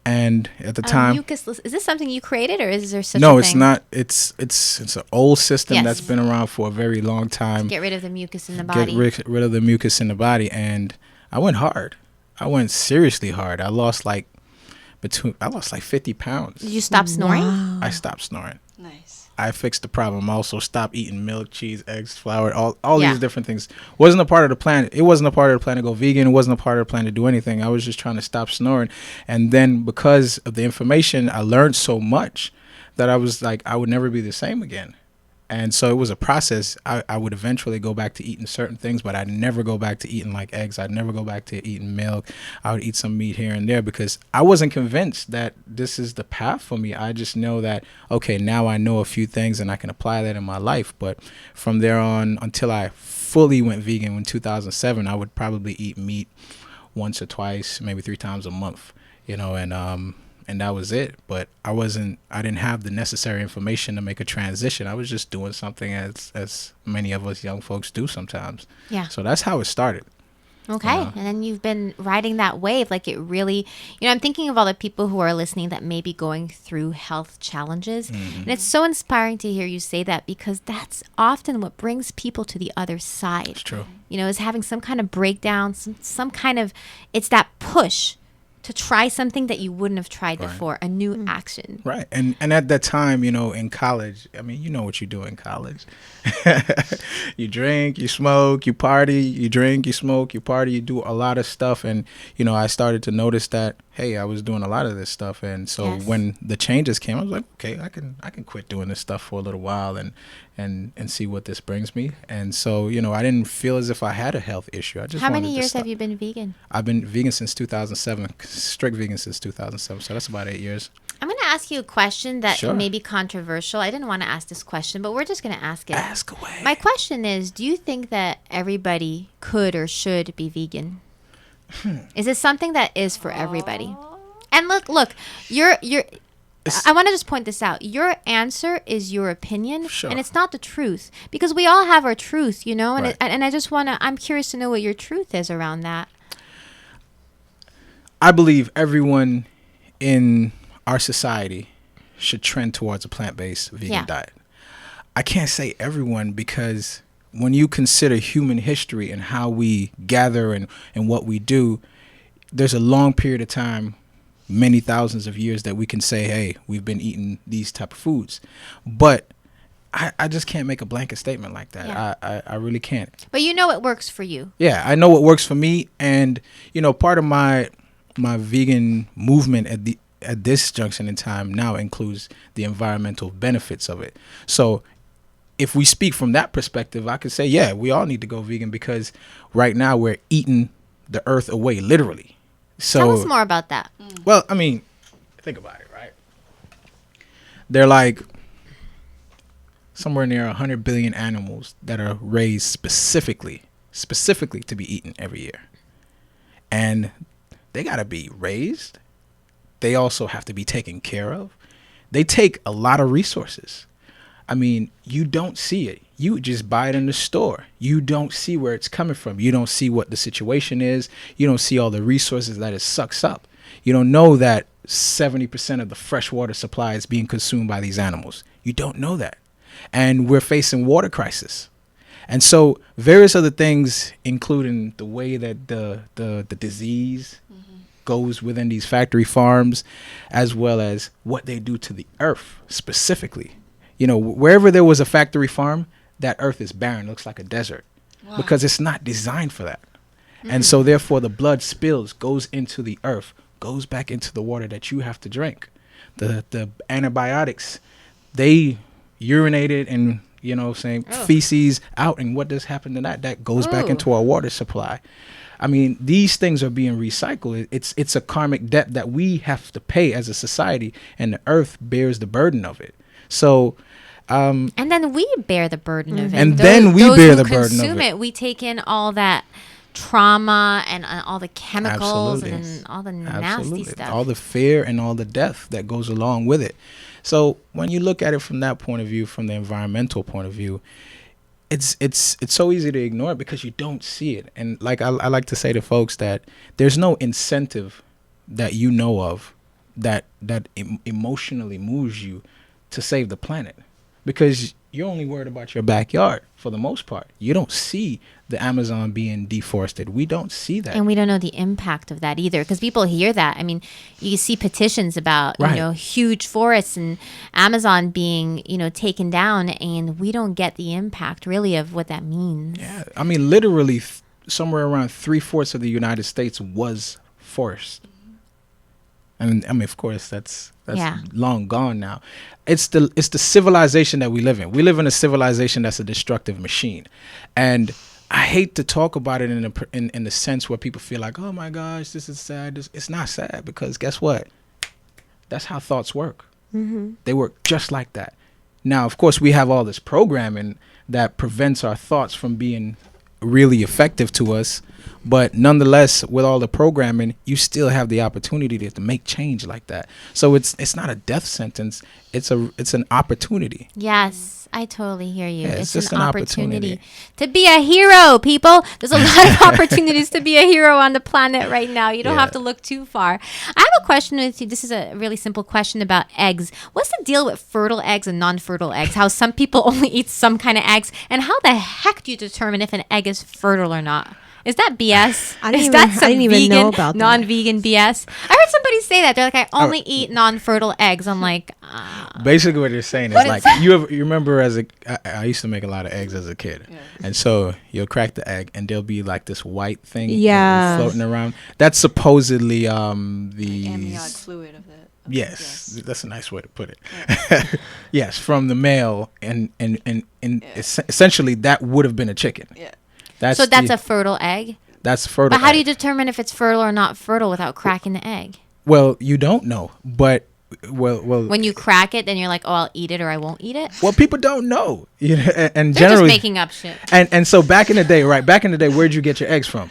And at the time, mucusless, is this something you created, or is there such a thing? No, it's not. It's an old system that's been around for a very long time. To get rid of the mucus in the body. Get rid of the mucus in the body, and I went hard. I went seriously hard. I lost like 50 pounds. Did you stop snoring? Wow. I stopped snoring. Nice. I fixed the problem. I also stopped eating milk, cheese, eggs, flour, all these different things. Wasn't a part of the plan. It wasn't a part of the plan to go vegan. It wasn't a part of the plan to do anything. I was just trying to stop snoring. And then because of the information, I learned so much that I was like, I would never be the same again. And so it was a process. I would eventually go back to eating certain things, but I'd never go back to eating like eggs. I'd never go back to eating milk. I would eat some meat here and there because I wasn't convinced that this is the path for me. I just know that, okay, now I know a few things and I can apply that in my life. But from there on, until I fully went vegan in 2007, I would probably eat meat once or twice, maybe 3 times a month, you know, and that was it. But I didn't have the necessary information to make a transition. I was just doing something as many of us young folks do sometimes. Yeah. So that's how it started. Okay. And then you've been riding that wave. Like it really, you know, I'm thinking of all the people who are listening that may be going through health challenges. Mm-hmm. And it's so inspiring to hear you say that, because that's often what brings people to the other side. It's true. You know, is having some kind of breakdown, some kind of, it's that push to try something that you wouldn't have tried before, a new action. Right. And at that time, you know, in college, I mean, you know what you do in college. You drink, you smoke, you party, you drink, you smoke, you party, you do a lot of stuff. And, you know, I started to notice that, hey, I was doing a lot of this stuff. And so when the changes came, I was like, okay, I can quit doing this stuff for a little while and see what this brings me. And so, you know, I didn't feel as if I had a health issue. I just How many years have you been vegan? I've been vegan since 2007, strict vegan since 2007. So that's about 8 years. I'm going to ask you a question that Sure. may be controversial. I didn't want to ask this question, but we're just going to ask it. Ask away. My question is, do you think that everybody could or should be vegan? Is it something that is for everybody? And look, you're I want to just point this out. Your answer is your opinion, Sure. and it's not the truth, because we all have our truth, you know, and Right. and I just want to, I'm curious to know what your truth is around that. I believe everyone in our society should trend towards a plant-based vegan diet. I can't say everyone, because when you consider human history and how we gather and what we do, there's a long period of time many thousands of years that we can say, hey, we've been eating these type of foods. But I just can't make a blanket statement like that. Yeah. I really can't. But you know it works for you. Yeah, I know what works for me. And, you know, part of my vegan movement at this junction in time now includes the environmental benefits of it. So if we speak from that perspective, I could say, yeah, we all need to go vegan because right now we're eating the earth away, literally. So tell us more about that. Well, I mean, think about it, right? They're like somewhere near 100 billion animals that are raised specifically to be eaten every year. And they got to be raised. They also have to be taken care of. They take a lot of resources. I mean, you don't see it. You just buy it in the store. You don't see where it's coming from. You don't see what the situation is. You don't see all the resources that it sucks up. You don't know that 70% of the freshwater supply is being consumed by these animals. You don't know that. And we're facing water crisis. And so various other things, including the way that the disease goes within these factory farms, as well as what they do to the earth specifically. You know, wherever there was a factory farm, that earth is barren, looks like a desert, because it's not designed for that. And so therefore the blood spills, goes into the earth, goes back into the water that you have to drink. The antibiotics, they urinated and, you know, feces out, and what does happen to that? That goes back into our water supply. I mean, these things are being recycled. It's a karmic debt that we have to pay as a society, and the earth bears the burden of it. So, and then we bear the burden of it. And then we bear the burden of it. We take in all that trauma and all the chemicals and all the nasty stuff. All the fear and all the death that goes along with it. So when you look at it from that point of view, from the environmental point of view, it's so easy to ignore it because you don't see it. And like I like to say to folks that there's no incentive that you know of that emotionally moves you to save the planet, because you're only worried about your backyard for the most part. You don't see the Amazon being deforested. We don't see that. And we don't know the impact of that either, because people hear that. I mean, you see petitions about, you know, huge forests and Amazon being, you know, taken down, and we don't get the impact really of what that means. Yeah. I mean, literally somewhere around 3/4 of the United States was forest. And I mean, of course, that's long gone now. It's the civilization that we live in. We live in a civilization that's a destructive machine, and I hate to talk about it in the sense where people feel like, oh my gosh, this is sad. It's not sad, because guess what? That's how thoughts work. They work just like that. Now, of course, we have all this programming that prevents our thoughts from being really effective to us. But nonetheless, with all the programming, you still have the opportunity to make change like that. So it's not a death sentence. It's an opportunity. Yes, I totally hear you. Yeah, it's just an an opportunity to be a hero, people. There's a lot of opportunities to be a hero on the planet right now. You don't have to look too far. I have a question with you. This is a really simple question about eggs. What's the deal with fertile eggs and non-fertile eggs? How some people only eat some kind of eggs, and how the heck do you determine if an egg is fertile or not? Is that BS? I didn't even know about that. Non-vegan BS? I heard somebody say that. They're like, I only eat non-fertile eggs. I'm like, basically what they're saying is like, you remember I used to make a lot of eggs as a kid. Yeah. And so you'll crack the egg and there'll be like this white thing floating around. That's supposedly the amniotic fluid of that. Yes, that's a nice way to put it. Yeah. Yes, from the male, and essentially that would have been a chicken. Yeah. That's a fertile egg? That's fertile. But how do you determine if it's fertile or not fertile without cracking the egg? Well, you don't know. But, well. When you crack it, then you're like, oh, I'll eat it or I won't eat it? Well, people don't know. You know, and they're generally, just making up shit. And so back in the day, where'd you get your eggs from?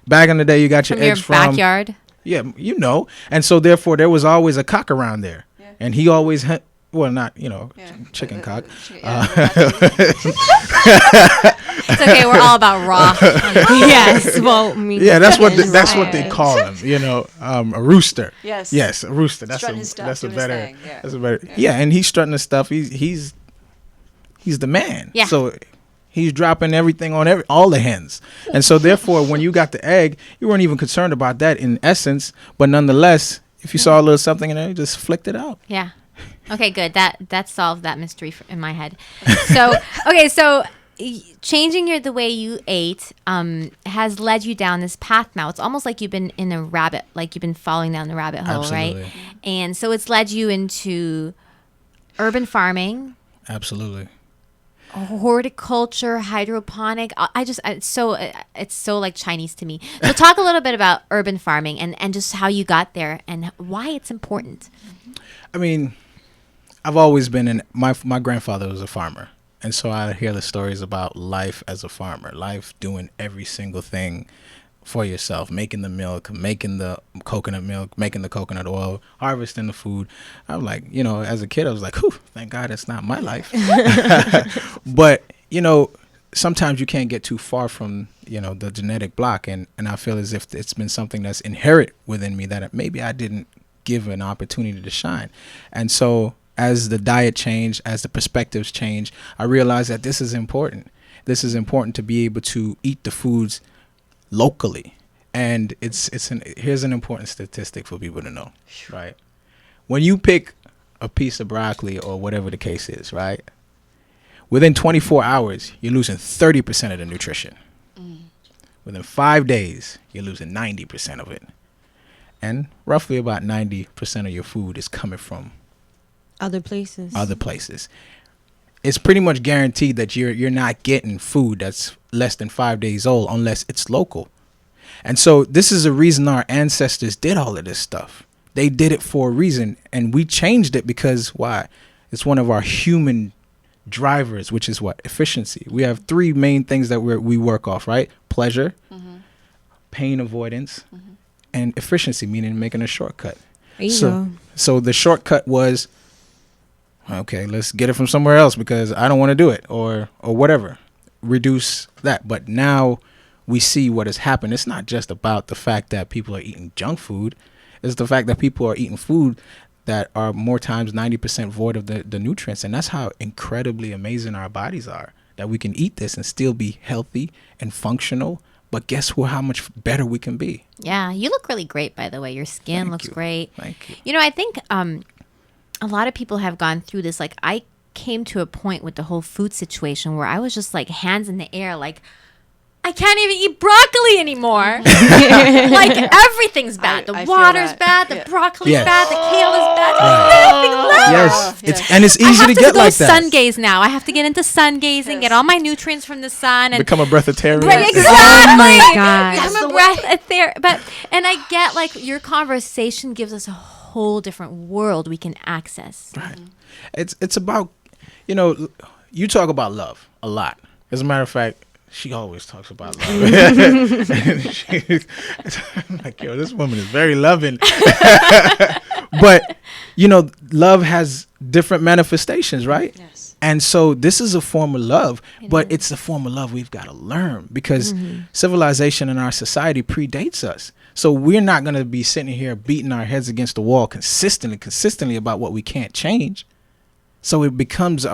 Back in the day, you got your eggs from... your backyard? Yeah, you know. And so, therefore, there was always a cock around there. Yeah. And he always had... Well, not, chicken cock. It's okay. We're all about raw. Yes. Well, that's what they call him. A rooster. Yes, a rooster. That's a better. Yeah, and he's strutting his stuff. He's the man. Yeah. So he's dropping everything on all the hens, and so therefore, when you got the egg, you weren't even concerned about that in essence. But nonetheless, If you saw a little something in there, you just flicked it out. Yeah. Okay, good. That solved that mystery in my head. So, okay, so changing the way you ate has led you down this path now. It's almost like you've been in a rabbit, like you've been falling down the rabbit hole, Absolutely. right? And so it's led you into urban farming. Absolutely. Horticulture, hydroponic. It's so like Chinese to me. So talk a little bit about urban farming and just how you got there and why it's important. I mean, I've always been my grandfather was a farmer. And so I hear the stories about life as a farmer, life doing every single thing for yourself, making the milk, making the coconut milk, making the coconut oil, harvesting the food. I'm like, as a kid, I was like, whew, thank God it's not my life. But, sometimes you can't get too far from, the genetic block. And I feel as if it's been something that's inherent within me that maybe I didn't give an opportunity to shine. And so as the diet changed, as the perspectives change, I realized that this is important. This is important to be able to eat the foods locally. And here's an important statistic for people to know, right? When you pick a piece of broccoli or whatever the case is, right? Within 24 hours, you're losing 30% of the nutrition. Within 5 days, you're losing 90% of it. And roughly about 90% of your food is coming from Other places. It's pretty much guaranteed that you're not getting food that's less than 5 days old unless it's local. And so this is the reason our ancestors did all of this stuff. They did it for a reason, and we changed it because why? It's one of our human drivers, which is what? Efficiency. We have three main things that we work off, right? Pleasure, pain avoidance, and efficiency, meaning making a shortcut. So the shortcut was, okay, let's get it from somewhere else because I don't want to do it or whatever. Reduce that. But now we see what has happened. It's not just about the fact that people are eating junk food. It's the fact that people are eating food that are more times 90% void of the nutrients. And that's how incredibly amazing our bodies are, that we can eat this and still be healthy and functional. But guess how much better we can be. Yeah, you look really great, by the way. Your skin looks great. Thank you. I think a lot of people have gone through this. Like, I came to a point with the whole food situation where I was just like hands in the air, like, I can't even eat broccoli anymore. Like, everything's bad. The water's bad. The broccoli's bad. The kale is bad. There's nothing left. Yes. And it's easy to get like that. I have to go sun gaze now. I have to get into sun gazing, get all my nutrients from the sun. And become a breatharian. Exactly. Oh, my God. Become a breatharian. And I get, like, your conversation gives us a whole different world we can access. Right. It's about, you talk about love a lot. As a matter of fact, she always talks about love. I'm like, yo, this woman is very loving. But, love has different manifestations, right? Yes. And so this is a form of love, but it's a form of love we've got to learn because civilization in our society predates us. So we're not going to be sitting here beating our heads against the wall consistently about what we can't change. So it becomes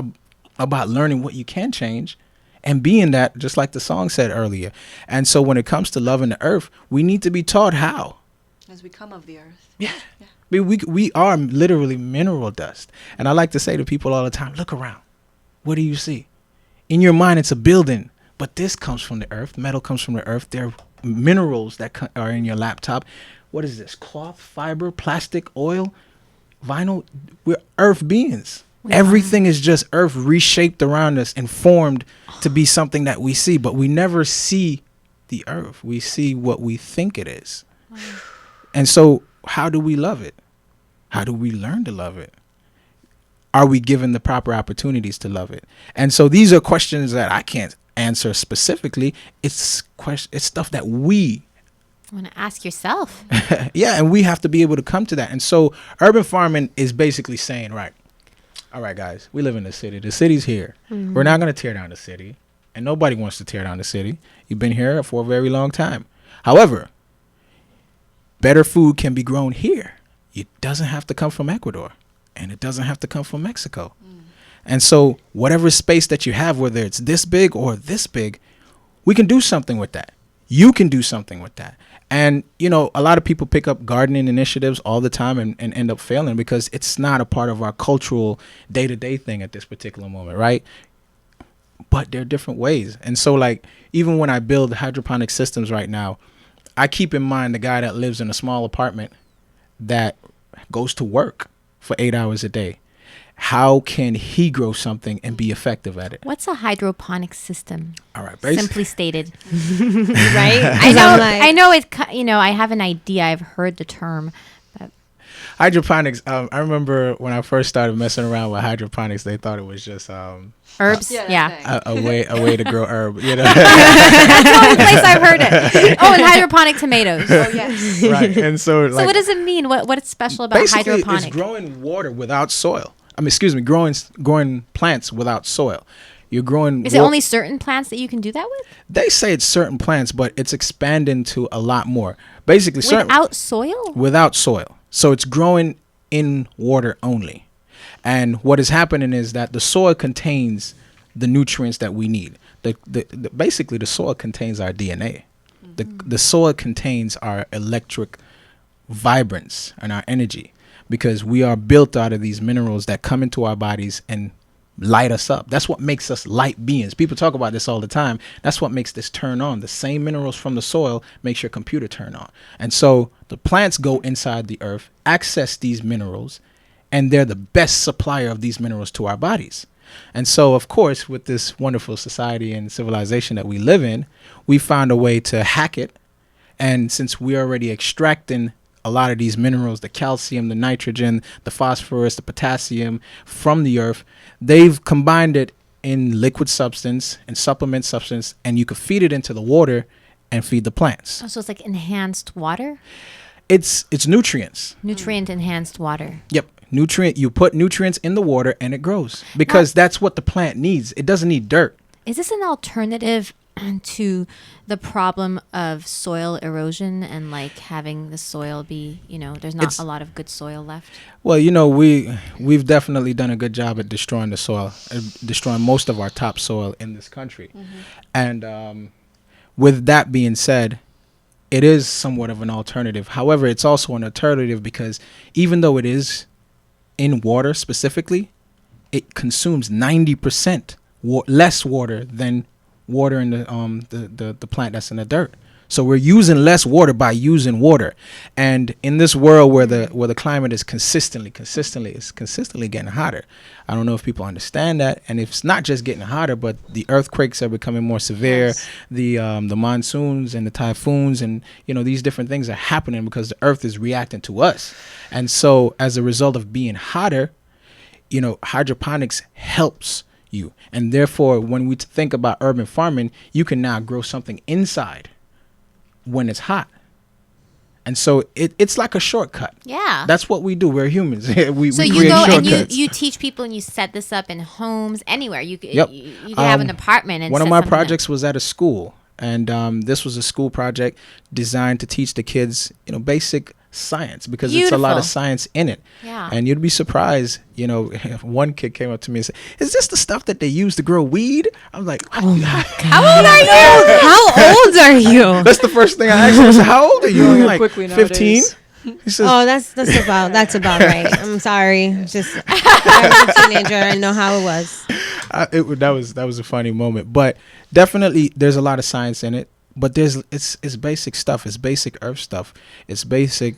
about learning what you can change and being that, just like the song said earlier. And so when it comes to loving the earth, we need to be taught how. As we come of the earth. Yeah. We are literally mineral dust. And I like to say to people all the time, look around. What do you see? In your mind, it's a building, but this comes from the earth. Metal comes from the earth. There are minerals that are in your laptop. What is this? Cloth, fiber, plastic, oil, vinyl. We're earth beings. Everything is just earth reshaped around us and formed to be something that we see, but we never see the earth. We see what we think it is. Wow. And so how do we love it? How do we learn to love it? Are we given the proper opportunities to love it? And so these are questions that I can't answer specifically. It's stuff that we want to ask yourself. Yeah, and we have to be able to come to that. And so urban farming is basically saying, right, all right, guys, we live in the city. The city's here. Mm-hmm. We're not going to tear down the city, and nobody wants to tear down the city. You've been here for a very long time. However, better food can be grown here. It doesn't have to come from Ecuador, and it doesn't have to come from Mexico. And so whatever space that you have, whether it's this big or this big, we can do something with that. You can do something with that. And, a lot of people pick up gardening initiatives all the time and end up failing because it's not a part of our cultural day-to-day thing at this particular moment, right? But there are different ways. And so, like, even when I build hydroponic systems right now, I keep in mind the guy that lives in a small apartment that goes to work for 8 hours a day. How can he grow something and be effective at it? What's a hydroponic system? All right, simply stated. Right? I know it. I have an idea. I've heard the term. But hydroponics. I remember when I first started messing around with hydroponics, they thought it was just herbs. A way to grow herb. That's the only place I've heard it. Oh, and hydroponic tomatoes. Oh yes. Right, and so so what does it mean? What's special about hydroponic? It's growing water without soil. Growing plants without soil. You're growing. Is it only certain plants that you can do that with? They say it's certain plants, but it's expanding to a lot more. Basically, without soil. Without soil, so it's growing in water only. And what is happening is that the soil contains the nutrients that we need. Basically, the soil contains our DNA. The soil contains our electric vibrance and our energy, because we are built out of these minerals that come into our bodies and light us up. That's what makes us light beings. People talk about this all the time. That's what makes this turn on. The same minerals from the soil makes your computer turn on. And so the plants go inside the earth, access these minerals, and they're the best supplier of these minerals to our bodies. And so, of course, with this wonderful society and civilization that we live in, we found a way to hack it. And since we're already extracting a lot of these minerals, the calcium, the nitrogen, the phosphorus, the potassium from the earth, they've combined it in liquid substance and supplement substance, and you could feed it into the water and feed the plants. Oh, so it's like enhanced water? It's nutrients. Nutrient enhanced water. Yep. You put nutrients in the water and it grows, because that's what the plant needs. It doesn't need dirt. Is this an alternative to the problem of soil erosion and like having the soil be, there's not a lot of good soil left? Well, we've definitely done a good job at destroying the soil, destroying most of our topsoil in this country. And with that being said, it is somewhat of an alternative. However, it's also an alternative because even though it is in water specifically, it consumes 90% less water than water in the plant that's in the dirt. So we're using less water by using water. And in this world where the climate is consistently getting hotter. I don't know if people understand that. And it's not just getting hotter, but the earthquakes are becoming more severe. Yes. The monsoons and the typhoons and these different things are happening because the earth is reacting to us. And so as a result of being hotter, hydroponics helps you. And therefore, when we think about urban farming, you can now grow something inside when it's hot. And so it's like a shortcut. Yeah. That's what we do. We're humans. we so create you go shortcuts. and you teach people and you set this up in homes, anywhere. You could have an apartment. And one of my projects was at a school. And this was a school project designed to teach the kids, basic science, because it's a lot of science in it. Yeah. And you'd be surprised, one kid came up to me and said, "Is this the stuff that they use to grow weed?" I was like, "Oh my God. How old are you? How old are you?" That's the first thing I asked him. I said, "How old are you?" I'm like, 15. He says, "Oh, that's about right." I'm sorry. I was a teenager. I know how it was. That was a funny moment, but definitely there's a lot of science in it. But it's basic stuff. It's basic earth stuff. It's basic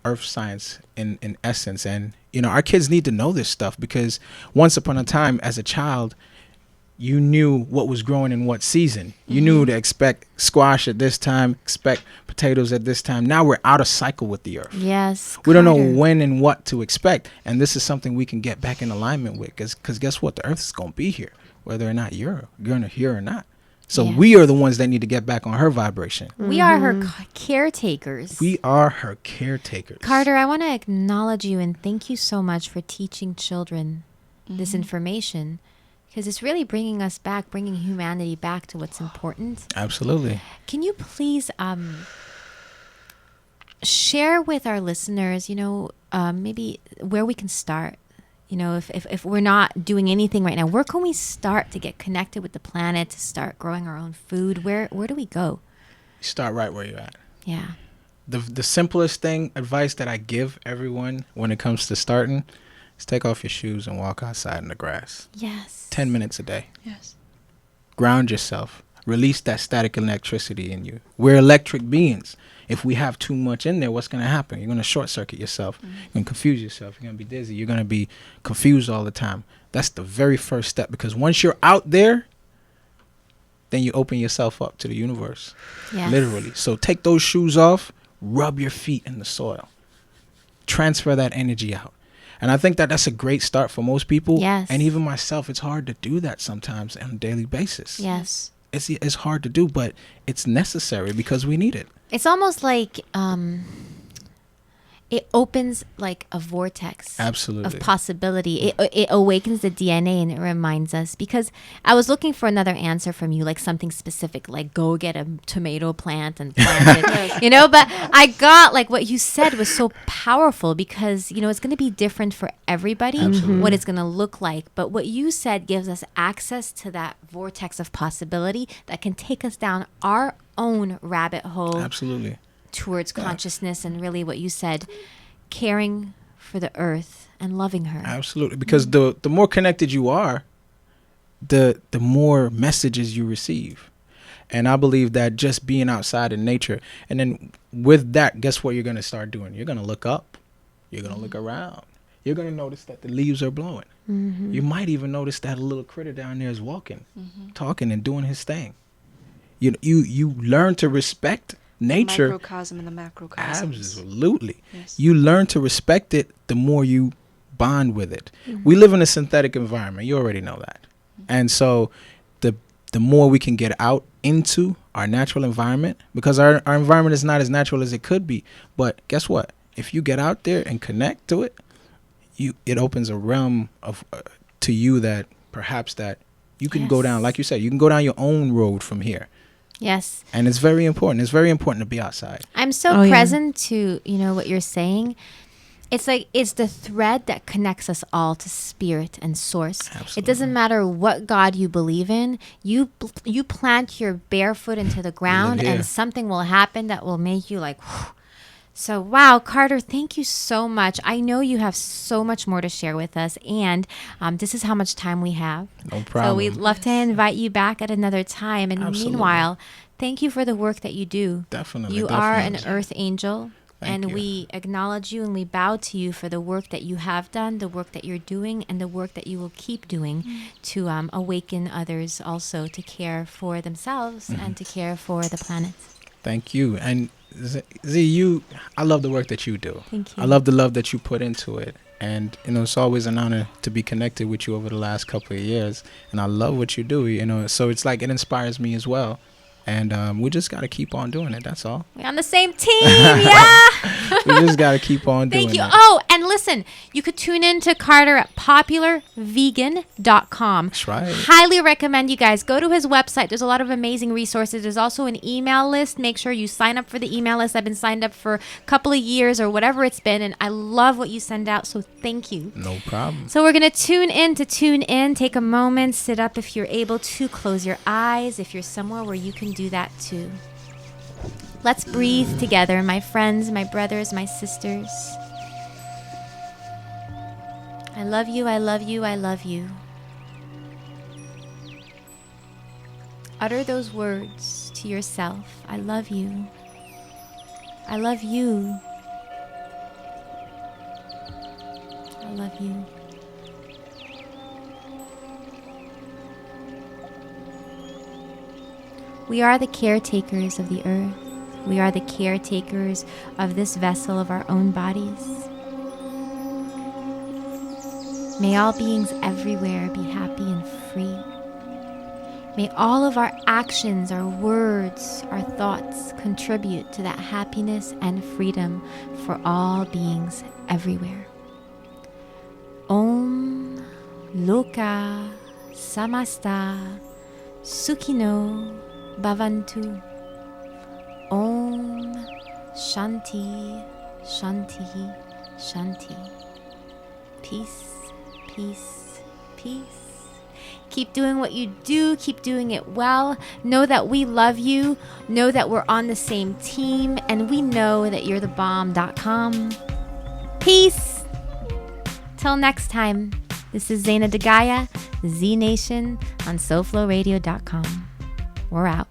earth science in essence. And our kids need to know this stuff, because once upon a time as a child, you knew what was growing in what season. You knew to expect squash at this time, expect potatoes at this time. Now we're out of cycle with the earth. Yes. We don't know when and what to expect. And this is something we can get back in alignment with, because guess what? The earth is going to be here, whether or not you're going to hear or not. So we are the ones that need to get back on her vibration. We are her caretakers. We are her caretakers. Carter, I want to acknowledge you and thank you so much for teaching children this information, because it's really bringing us back, bringing humanity back to what's important. Absolutely. Can you please share with our listeners, maybe where we can start? If we're not doing anything right now, where can we start to get connected with the planet, to start growing our own food? Where do we go? Start right where you're at. Yeah. the simplest advice that I give everyone when it comes to starting is take off your shoes and walk outside in the grass. Yes. 10 minutes a day. Yes. Ground yourself. Release that static electricity in you. We're electric beings. If we have too much in there, what's going to happen? You're going to short circuit yourself. You're going to confuse yourself. You're going to be dizzy. You're going to be confused all the time. That's the very first step, because once you're out there, then you open yourself up to the universe. Yes. Literally. So take those shoes off, rub your feet in the soil. Transfer that energy out. And I think that that's a great start for most people. Yes. And even myself, it's hard to do that sometimes on a daily basis. Yes. It's hard to do, but it's necessary because we need it. It's almost like it opens like a vortex Absolutely. of possibility. It awakens the DNA and it reminds us, because I was looking for another answer from you, like something specific, like go get a tomato plant and plant it, you know, but I got like what you said was so powerful, because, you know, it's going to be different for everybody, Absolutely. what it's going to look like. But what you said gives us access to that vortex of possibility that can take us down our own rabbit hole. Absolutely. Towards consciousness, and really what you said, caring for the earth and loving her. Absolutely. Because the more connected you are, the more messages you receive. And I believe that just being outside in nature, and then with that, guess what you're going to start doing? You're going to look up. You're going to look around. You're going to notice that the leaves are blowing. Mm-hmm. You might even notice that a little critter down there is walking, talking and doing his thing. You learn to respect nature. The microcosm and the macrocosm. Absolutely. Yes. You learn to respect it the more you bond with it. We live in a synthetic environment. You already know that. And so the more we can get out into our natural environment, because our environment is not as natural as it could be. But guess what? If you get out there and connect to it, it opens a realm of to you that perhaps that you can go down, like you said, you can go down your own road from here. Yes. And it's very important. It's very important to be outside. I'm so present to, you know, what you're saying. It's like it's the thread that connects us all to spirit and source. Absolutely. It doesn't matter what God you believe in. You plant your bare foot into the ground and something will happen that will make you like, whew. So, wow, Carter, thank you so much. I know you have so much more to share with us, and this is how much time we have. No problem. So we'd love to invite you back at another time. And Absolutely. Meanwhile, thank you for the work that you do. Definitely. You are an earth angel, Thank you. we acknowledge you and we bow to you for the work that you have done, the work that you're doing, and the work that you will keep doing to awaken others also to care for themselves and to care for the planet. Thank you. And Z, I love the work that you do. Thank you. I love the love that you put into it. And, you know, it's always an honor to be connected with you over the last couple of years. And I love what you do, you know. So it's like it inspires me as well. And we just got to keep on doing it. That's all. We're on the same team. Yeah. We just got to keep on doing it. Thank you. Oh, and listen, you could tune in to Carter at popularvegan.com. That's right. Highly recommend you guys go to his website. There's a lot of amazing resources. There's also an email list. Make sure you sign up for the email list. I've been signed up for a couple of years or whatever it's been, and I love what you send out, so thank you. No problem. So we're going to tune in. Take a moment, sit up if you're able to, close your eyes if you're somewhere where you can do that too. Let's breathe together, my friends, my brothers, my sisters. I love you, I love you, I love you. Utter those words to yourself. I love you. I love you. I love you. We are the caretakers of the earth. We are the caretakers of this vessel of our own bodies. May all beings everywhere be happy and free. May all of our actions, our words, our thoughts contribute to that happiness and freedom for all beings everywhere. Om Loka Samasta Sukhino Bhavantu. Om Shanti Shanti Shanti. Peace, peace, peace. Keep doing what you do. Keep doing it well. Know that we love you. Know that we're on the same team. And we know that you're the bomb.com. Peace. Till next time. This is Zayna de Gaia, Z Nation on SoFloRadio.com. We're out.